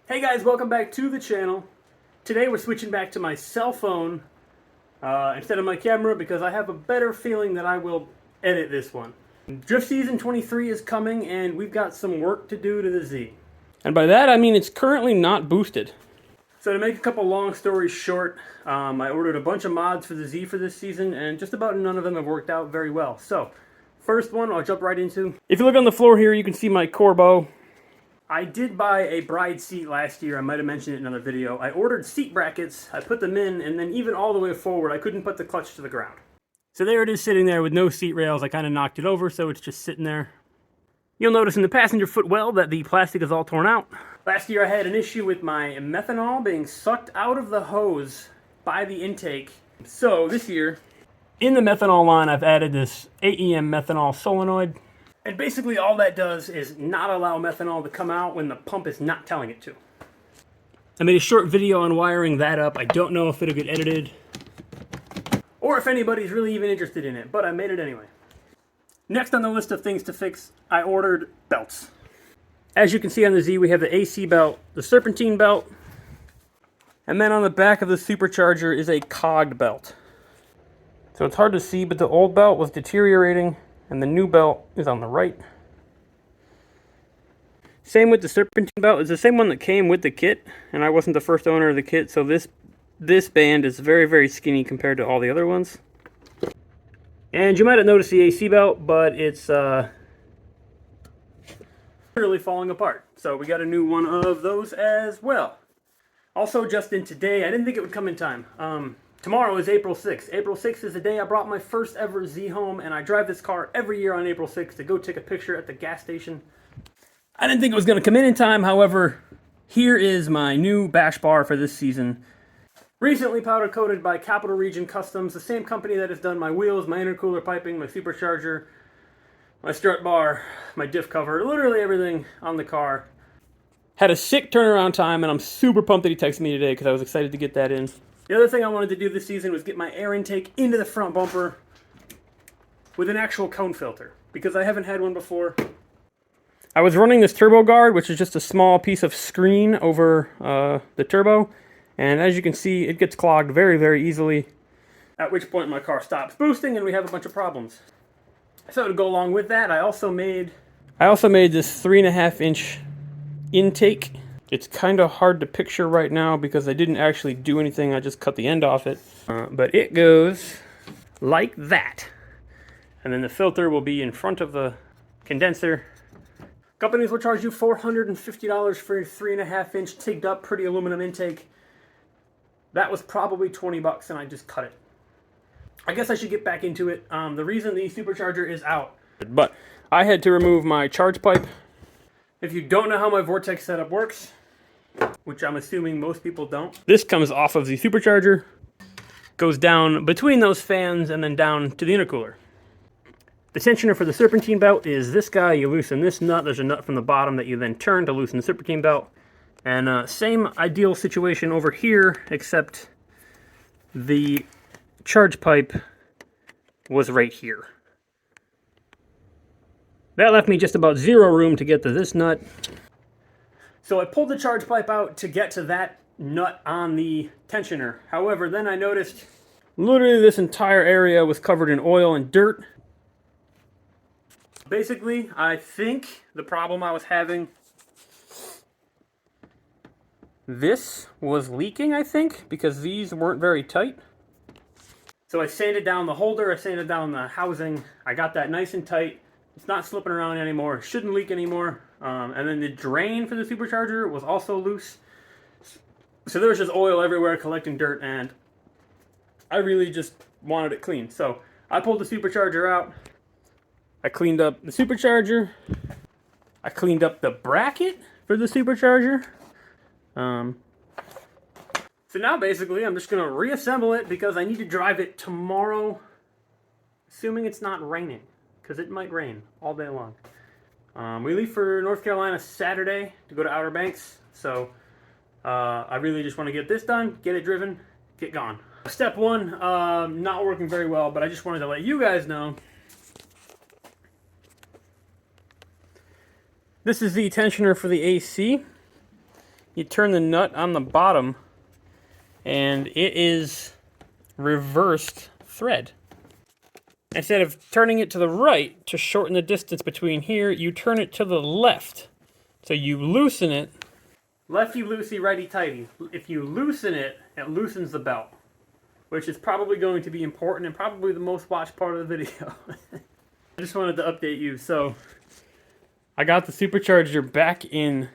Hey guys, welcome back to the channel. Today we're switching back to my cell phone instead of my camera because I have a better feeling that I will edit this one. Drift season 23 is coming and we've got some work to do to the Z. And by that I mean it's currently not boosted. So to make a couple long stories short, I ordered a bunch of mods for the Z for this season and just about none of them have worked out very well. So, first one I'll jump right into. If you look on the floor here you can see my Corbeau. I did buy a bride seat last year. I might have mentioned it in another video. I ordered seat brackets, I put them in, and then even all the way forward, I couldn't put the clutch to the ground. So there it is sitting there with no seat rails. I kind of knocked it over, so it's just sitting there. You'll notice in the passenger footwell that the plastic is all torn out. Last year I had an issue with my methanol being sucked out of the hose by the intake. So this year, in the methanol line, I've added this AEM methanol solenoid. And basically all that does is not allow methanol to come out when the pump is not telling it to. I made a short video on wiring that up. I don't know if it'll get edited or if anybody's really even interested in it, but I made it anyway. Next on the list of things to fix, I ordered belts. As you can see on the Z, we have the AC belt, the serpentine belt, and then on the back of the supercharger is a cogged belt. So it's hard to see, but the old belt was deteriorating and the new belt is on the right. Same with the serpentine belt. It's the same one that came with the kit, and I wasn't the first owner of the kit, so this band is very, very skinny compared to all the other ones. And you might have noticed the AC belt, but it's really falling apart. So we got a new one of those as well. Also, just in today, I didn't think it would come in time. Tomorrow is April 6th. April 6th is the day I brought my first ever Z home, and I drive this car every year on April 6th to go take a picture at the gas station. I didn't think it was going to come in time, however, here is my new bash bar for this season. Recently powder coated by Capital Region Customs, the same company that has done my wheels, my intercooler piping, my supercharger, my strut bar, my diff cover, literally everything on the car. Had a sick turnaround time, and I'm super pumped that he texted me today because I was excited to get that in. The other thing I wanted to do this season was get my air intake into the front bumper with an actual cone filter, because I haven't had one before. I was running this turbo guard, which is just a small piece of screen over the turbo, and as you can see, it gets clogged very, very easily, at which point my car stops boosting and we have a bunch of problems. So to go along with that, I also made this 3.5-inch intake. It's kind of hard to picture right now because I didn't actually do anything. I just cut the end off it. But it goes like that. And then the filter will be in front of the condenser. Companies will charge you $450 for a 3.5-inch tigged up pretty aluminum intake. That was probably 20 bucks and I just cut it. I guess I should get back into it. The reason the supercharger is out. But I had to remove my charge pipe. If you don't know how my Vortex setup works, which I'm assuming most people don't, this comes off of the supercharger, goes down between those fans, and then down to the intercooler. The tensioner for the serpentine belt is this guy. You loosen this nut. There's a nut from the bottom that you then turn to loosen the serpentine belt. And same ideal situation over here, except the charge pipe was right here. That left me just about zero room to get to this nut. So I pulled the charge pipe out to get to that nut on the tensioner. However, then I noticed literally this entire area was covered in oil and dirt. Basically, I think the problem I was having, this was leaking, I think, because these weren't very tight. So I sanded down the holder, I sanded down the housing, I got that nice and tight. It's not slipping around anymore, shouldn't leak anymore. And then the drain for the supercharger was also loose. So there was just oil everywhere collecting dirt, and I really just wanted it clean. So I pulled the supercharger out. I cleaned up the supercharger. I cleaned up the bracket for the supercharger. So now basically I'm just going to reassemble it because I need to drive it tomorrow, assuming it's not raining, because it might rain all day long. We leave for North Carolina Saturday to go to Outer Banks, so I really just want to get this done, get it driven, get gone. Step one, not working very well, but I just wanted to let you guys know. This is the tensioner for the AC. you turn the nut on the bottom, and it is reversed thread. Instead of turning it to the right to shorten the distance between here, you turn it to the left. So you loosen it. Lefty-loosey, righty-tighty. If you loosen it, it loosens the belt, which is probably going to be important and probably the most watched part of the video. I just wanted to update you. So I got the Supercharger back in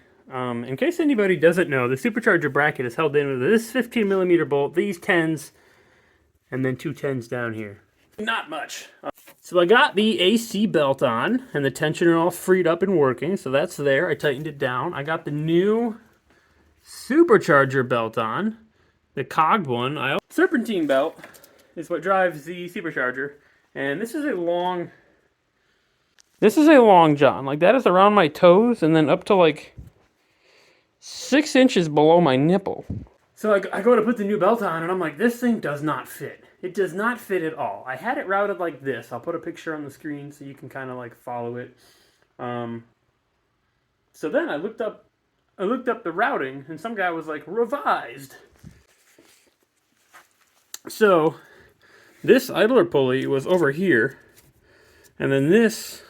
case anybody doesn't know, the Supercharger bracket is held in with this 15mm bolt, these 10s, and then two 10s down here. Not much. So I got the AC belt on, and the tensioner all freed up and working, so that's there. I tightened it down. I got the new Supercharger belt on, the cogged one. Serpentine belt is what drives the Supercharger, and this is a long john. Like, that is around my toes, and then up to like 6 inches below my nipple. So I go to put the new belt on, and I'm like, this thing does not fit. It does not fit at all. I had it routed like this. I'll put a picture on the screen so you can kind of like follow it. So then I looked up the routing, and some guy was like, revised. So this idler pulley was over here, and then this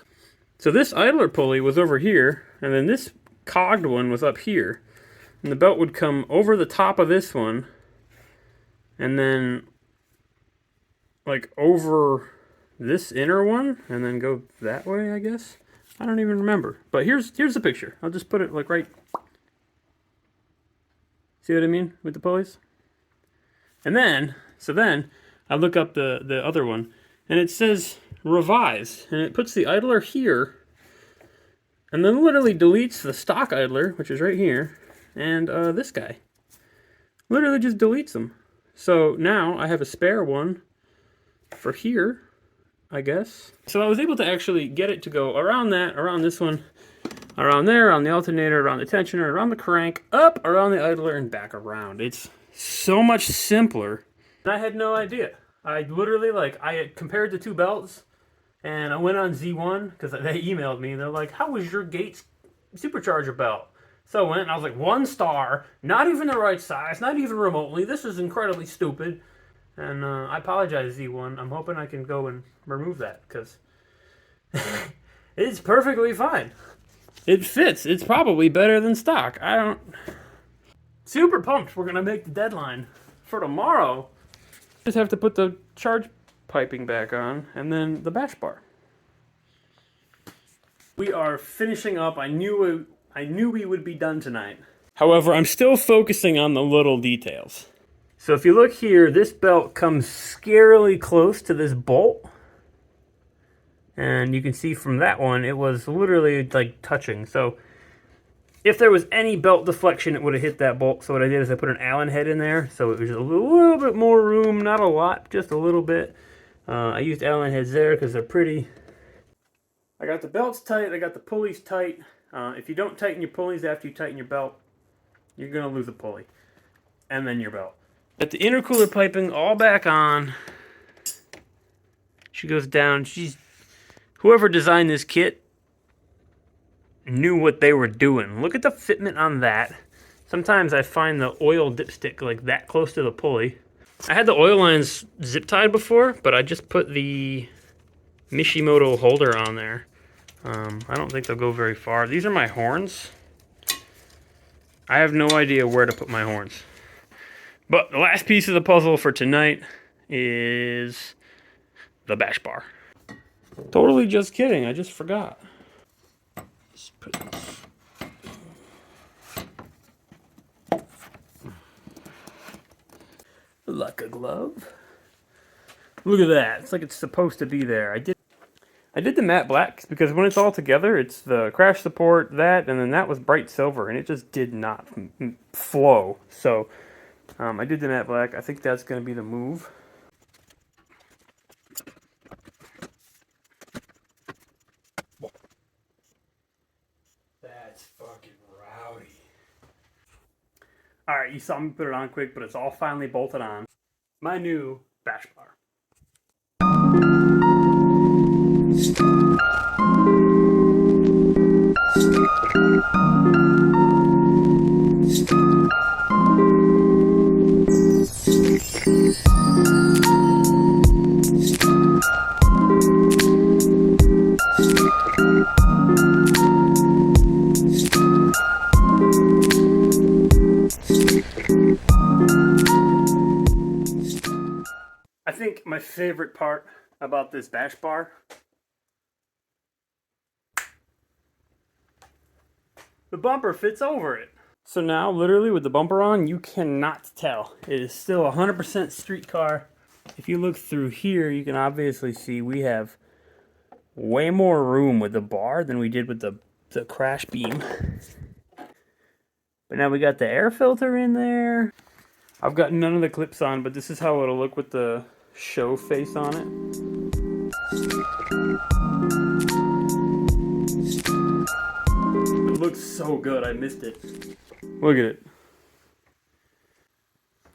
idler pulley was over here, and then this cogged one was up here. And the belt would come over the top of this one, and then like over this inner one, and then go that way, I guess. I don't even remember. But here's the picture. I'll just put it like right. See what I mean with the pulleys? And then, so then I look up the other one, and it says revised, and it puts the idler here, and then literally deletes the stock idler, which is right here, and this guy. Literally just deletes them. So now I have a spare one for here, I guess. So I was able to actually get it to go around that, around this one, around there, around the alternator, around the tensioner, around the crank, up, around the idler, and back around. It's so much simpler. And I had no idea. I literally, I had compared the two belts, and I went on Z1, because they emailed me, they're like, how was your Gates Supercharger belt? So I went, and I was like, 1 star, not even the right size, not even remotely, this is incredibly stupid. And I apologize, Z1. I'm hoping I can go and remove that, because it's perfectly fine. It fits. It's probably better than stock. Super pumped we're going to make the deadline for tomorrow. Just have to put the charge piping back on, and then the bash bar. We are finishing up. I knew we would be done tonight. However, I'm still focusing on the little details. So if you look here, this belt comes scarily close to this bolt. And you can see from that one, it was literally like touching. So if there was any belt deflection, it would have hit that bolt. So what I did is I put an Allen head in there. So it was a little bit more room, not a lot, just a little bit. I used Allen heads there because they're pretty. I got the belts tight, I got the pulleys tight. If you don't tighten your pulleys after you tighten your belt, you're going to lose a pulley. And then your belt. Got the intercooler piping all back on. She goes down. Whoever designed this kit knew what they were doing. Look at the fitment on that. Sometimes I find the oil dipstick like that close to the pulley. I had the oil lines zip tied before, but I just put the Mishimoto holder on there. I don't think they'll go very far. These are my horns. I have no idea where to put my horns. But the last piece of the puzzle for tonight is the bash bar. Totally just kidding, I just forgot. Let's put this. Like a glove. Look at that, it's like it's supposed to be there. I did the matte black because when it's all together, it's the crash support, that, and then that was bright silver, and it just did not flow. So I did the matte black. I think that's going to be the move. That's fucking rowdy. Alright, you saw me put it on quick, but it's all finally bolted on. My new bash bar. my favorite part about this bash bar. The bumper fits over it. So now, literally with the bumper on, you cannot tell. It is still 100% street car. If you look through here, you can obviously see we have way more room with the bar than we did with the crash beam. But now we got the air filter in there. I've got none of the clips on, but this is how it'll look with the show face on it. It looks so good, I missed it. Look at it.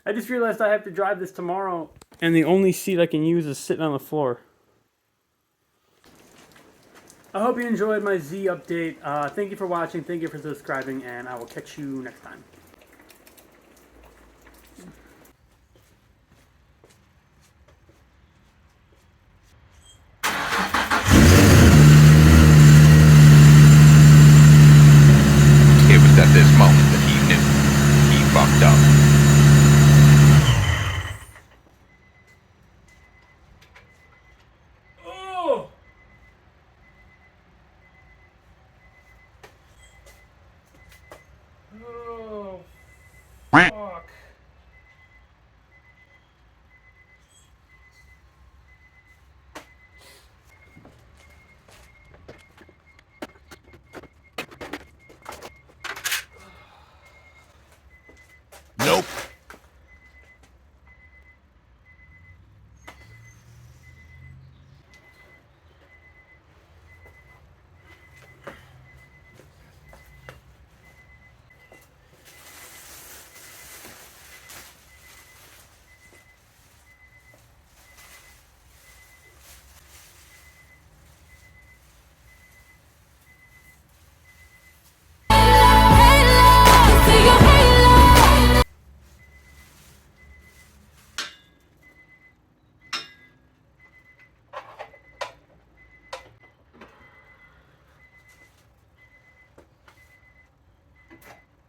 I just realized I have to drive this tomorrow, and the only seat I can use is sitting on the floor. I hope you enjoyed my Z update. Thank you for watching, thank you for subscribing, and I will catch you next time. It was at this moment that he knew he fucked up. Oh! Oh, fuck. Nope.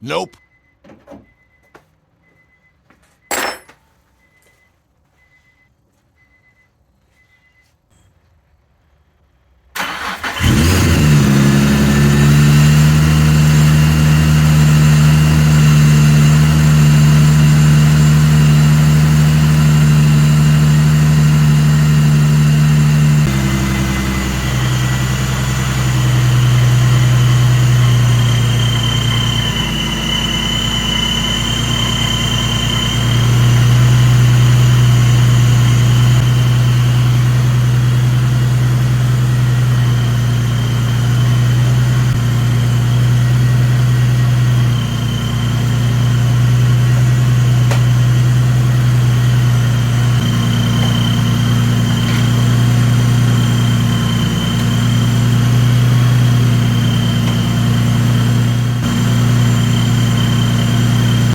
Nope.